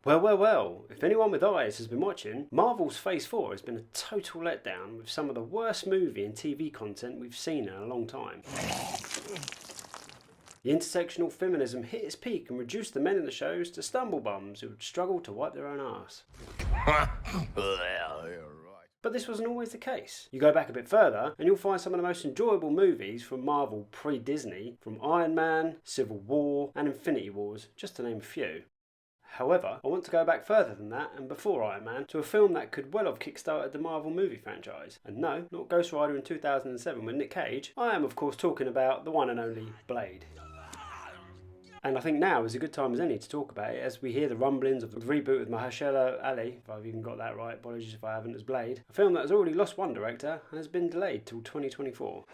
Well, if anyone with eyes has been watching, Marvel's Phase 4 has been a total letdown with some of the worst movie and TV content we've seen in a long time. The intersectional feminism hit its peak and reduced the men in the shows to stumblebums who would struggle to wipe their own arse. But this wasn't always the case. You go back a bit further and you'll find some of the most enjoyable movies from Marvel pre-Disney, from Iron Man, Civil War and Infinity Wars, just to name a few. However, I want to go back further than that and before Iron Man to a film that could well have kickstarted the Marvel movie franchise. And no, not Ghost Rider in 2007 with Nick Cage. I am of course talking about the one and only Blade. And I think now is a good time as any to talk about it as we hear the rumblings of the reboot with Mahershala Ali, if I've even got that right, apologies if I haven't, as Blade. A film that has already lost one director and has been delayed till 2024.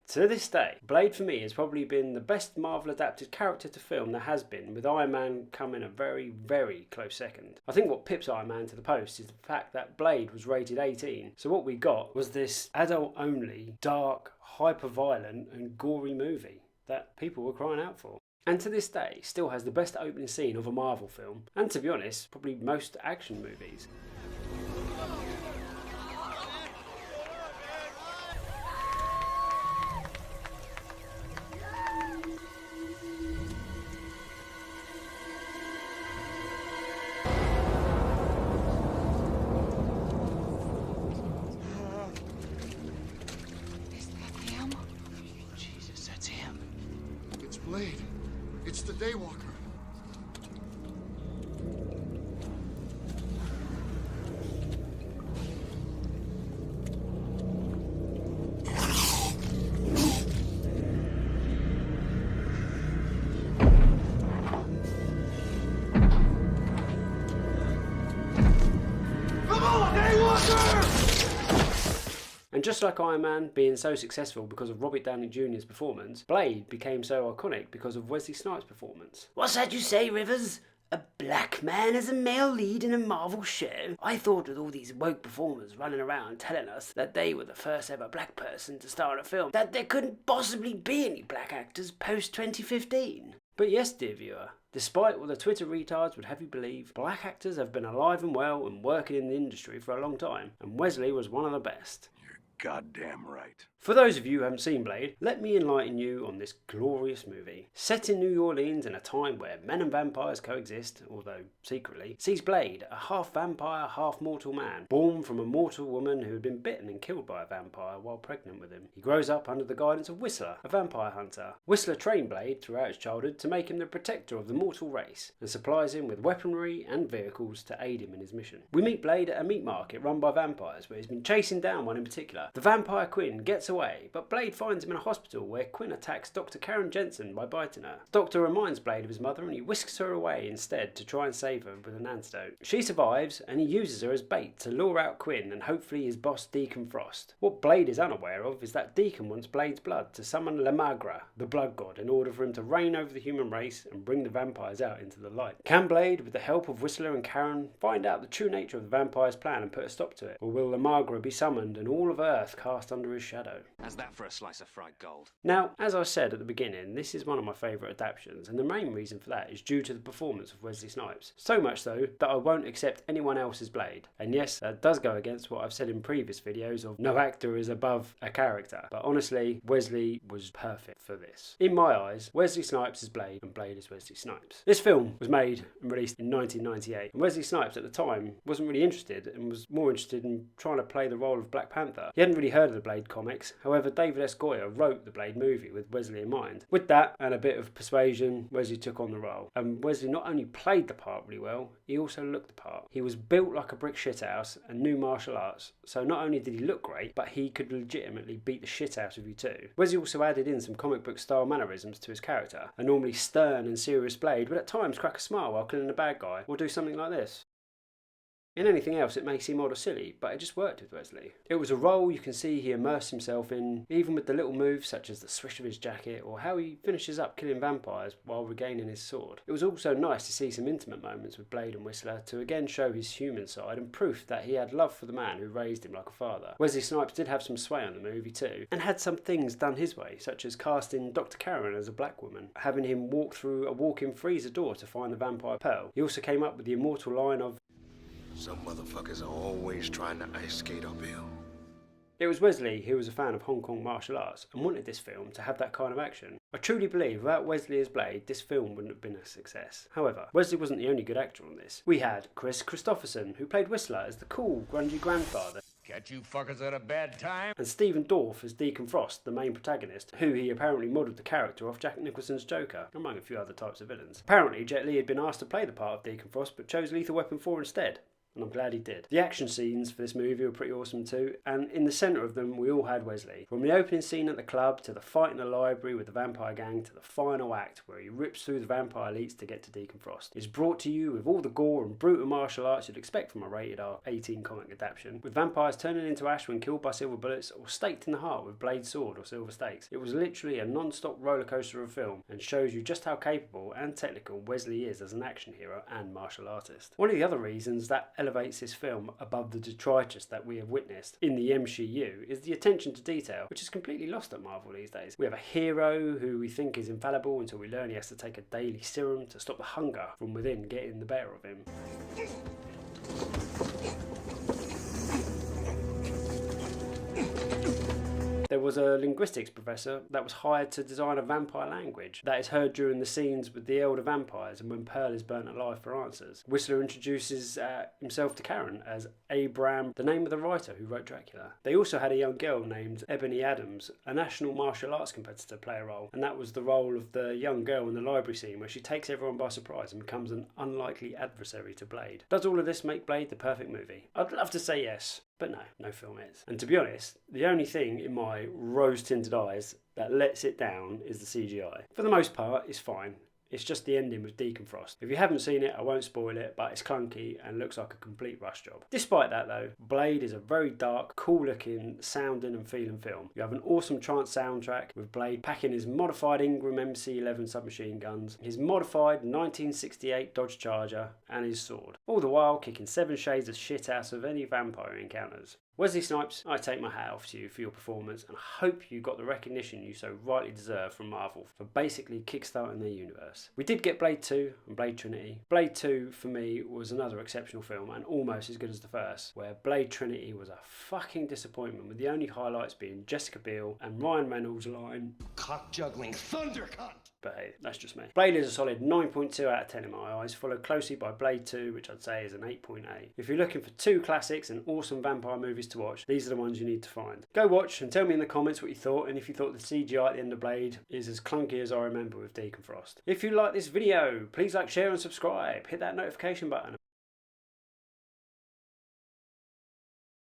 To this day, Blade for me has probably been the best Marvel adapted character to film there has been, with Iron Man coming a very, very close second. I think what pips Iron Man to the post is the fact that Blade was rated 18, so what we got was this adult-only, dark, hyper-violent and gory movie that people were crying out for. And to this day, still has the best opening scene of a Marvel film, and to be honest, probably most action movies. Blade. It's the Daywalker. Come on, Daywalker! And just like Iron Man being so successful because of Robert Downey Jr.'s performance, Blade became so iconic because of Wesley Snipes' performance. What's that you say, Rivers? A black man as a male lead in a Marvel show? I thought with all these woke performers running around telling us that they were the first ever black person to star in a film, that there couldn't possibly be any black actors post 2015. But yes, dear viewer, despite what the Twitter retards would have you believe, black actors have been alive and well and working in the industry for a long time, and Wesley was one of the best. Goddamn right. For those of you who haven't seen Blade, let me enlighten you on this glorious movie. Set in New Orleans in a time where men and vampires coexist, although secretly, sees Blade, a half vampire, half mortal man, born from a mortal woman who had been bitten and killed by a vampire while pregnant with him. He grows up under the guidance of Whistler, a vampire hunter. Whistler trained Blade throughout his childhood to make him the protector of the mortal race, and supplies him with weaponry and vehicles to aid him in his mission. We meet Blade at a meat market run by vampires, where he's been chasing down one in particular. The vampire Quinn gets away, but Blade finds him in a hospital where Quinn attacks Dr. Karen Jensen by biting her. The doctor reminds Blade of his mother and he whisks her away instead to try and save her with an antidote. She survives and he uses her as bait to lure out Quinn and hopefully his boss Deacon Frost. What Blade is unaware of is that Deacon wants Blade's blood to summon Le Magre, the blood god, in order for him to reign over the human race and bring the vampires out into the light. Can Blade, with the help of Whistler and Karen, find out the true nature of the vampire's plan and put a stop to it? Or will Le Magre be summoned and all of Earth cast under his shadow? How's that for a slice of fried gold? Now, as I said at the beginning, this is one of my favourite adaptations, and the main reason for that is due to the performance of Wesley Snipes. So much so that I won't accept anyone else's Blade. And yes, that does go against what I've said in previous videos of no actor is above a character. But honestly, Wesley was perfect for this. In my eyes, Wesley Snipes is Blade and Blade is Wesley Snipes. This film was made and released in 1998, and Wesley Snipes at the time wasn't really interested and was more interested in trying to play the role of Black Panther. He hadn't really heard of the Blade comics, however David S. Goyer wrote the Blade movie with Wesley in mind. With that and a bit of persuasion, Wesley took on the role. And Wesley not only played the part really well, he also looked the part. He was built like a brick shithouse and knew martial arts, so not only did he look great, but he could legitimately beat the shit out of you too. Wesley also added in some comic book style mannerisms to his character. A normally stern and serious Blade would at times crack a smile while killing a bad guy, or do something like this. In anything else it may seem odd or silly, but it just worked with Wesley. It was a role you can see he immersed himself in, even with the little moves such as the swish of his jacket or how he finishes up killing vampires while regaining his sword. It was also nice to see some intimate moments with Blade and Whistler to again show his human side and proof that he had love for the man who raised him like a father. Wesley Snipes did have some sway on the movie too, and had some things done his way, such as casting Dr. Karen as a black woman, having him walk through a walk-in freezer door to find the vampire pearl. He also came up with the immortal line of, Some motherfuckers are always trying to ice skate uphill. it was Wesley who was a fan of Hong Kong martial arts and wanted this film to have that kind of action. I truly believe without Wesley as Blade, this film wouldn't have been a success. However, Wesley wasn't the only good actor on this. We had Chris Christopherson, who played Whistler as the cool, grungy grandfather, Catch you fuckers at a bad time? and Stephen Dorff as Deacon Frost, the main protagonist, who he apparently modelled the character off Jack Nicholson's Joker, among a few other types of villains. Apparently, Jet Li had been asked to play the part of Deacon Frost, but chose Lethal Weapon 4 instead. And I'm glad he did. The action scenes for this movie were pretty awesome too, and in the centre of them we all had Wesley. From the opening scene at the club, to the fight in the library with the vampire gang, to the final act where he rips through the vampire elites to get to Deacon Frost. It's brought to you with all the gore and brutal martial arts you'd expect from a rated R 18 comic adaptation, with vampires turning into ash when killed by silver bullets or staked in the heart with Blade's sword or silver stakes. It was literally a non-stop rollercoaster of a film, and shows you just how capable and technical Wesley is as an action hero and martial artist. One of the other reasons that elevates this film above the detritus that we have witnessed in the MCU is the attention to detail, which is completely lost at Marvel these days. We have a hero who we think is infallible until we learn he has to take a daily serum to stop the hunger from within getting the better of him. There was a linguistics professor that was hired to design a vampire language that is heard during the scenes with the elder vampires and when Pearl is burnt alive for answers. Whistler introduces himself to Karen as Abram, the name of the writer who wrote Dracula. They also had a young girl named Ebony Adams, a national martial arts competitor, play a role, and that was the role of the young girl in the library scene where she takes everyone by surprise and becomes an unlikely adversary to Blade. Does all of this make Blade the perfect movie? I'd love to say yes. But no film is. And to be honest, the only thing in my rose-tinted eyes that lets it down is the CGI. For the most part, it's fine. It's just the ending with Deacon Frost. If you haven't seen it, I won't spoil it, but it's clunky and looks like a complete rush job. Despite that though, Blade is a very dark, cool looking, sounding and feeling film. You have an awesome trance soundtrack with Blade packing his modified Ingram MC-11 submachine guns, his modified 1968 Dodge Charger and his sword. All the while kicking 7 shades of shit out of any vampire he encounters. Wesley Snipes, I take my hat off to you for your performance and hope you got the recognition you so rightly deserve from Marvel for basically kickstarting their universe. We did get Blade 2 and Blade Trinity. Blade 2 for me was another exceptional film and almost as good as the first, where Blade Trinity was a fucking disappointment with the only highlights being Jessica Biel and Ryan Reynolds' line, Cock juggling thunder cunt! but hey, that's just me. Blade is a solid 9.2 out of 10 in my eyes, followed closely by Blade 2, which I'd say is an 8.8. If you're looking for 2 classics and awesome vampire movies to watch, these are the ones you need to find. Go watch and tell me in the comments what you thought, and if you thought the CGI at the end of Blade is as clunky as I remember with Deacon Frost. If you like this video, please like, share and subscribe. Hit that notification button.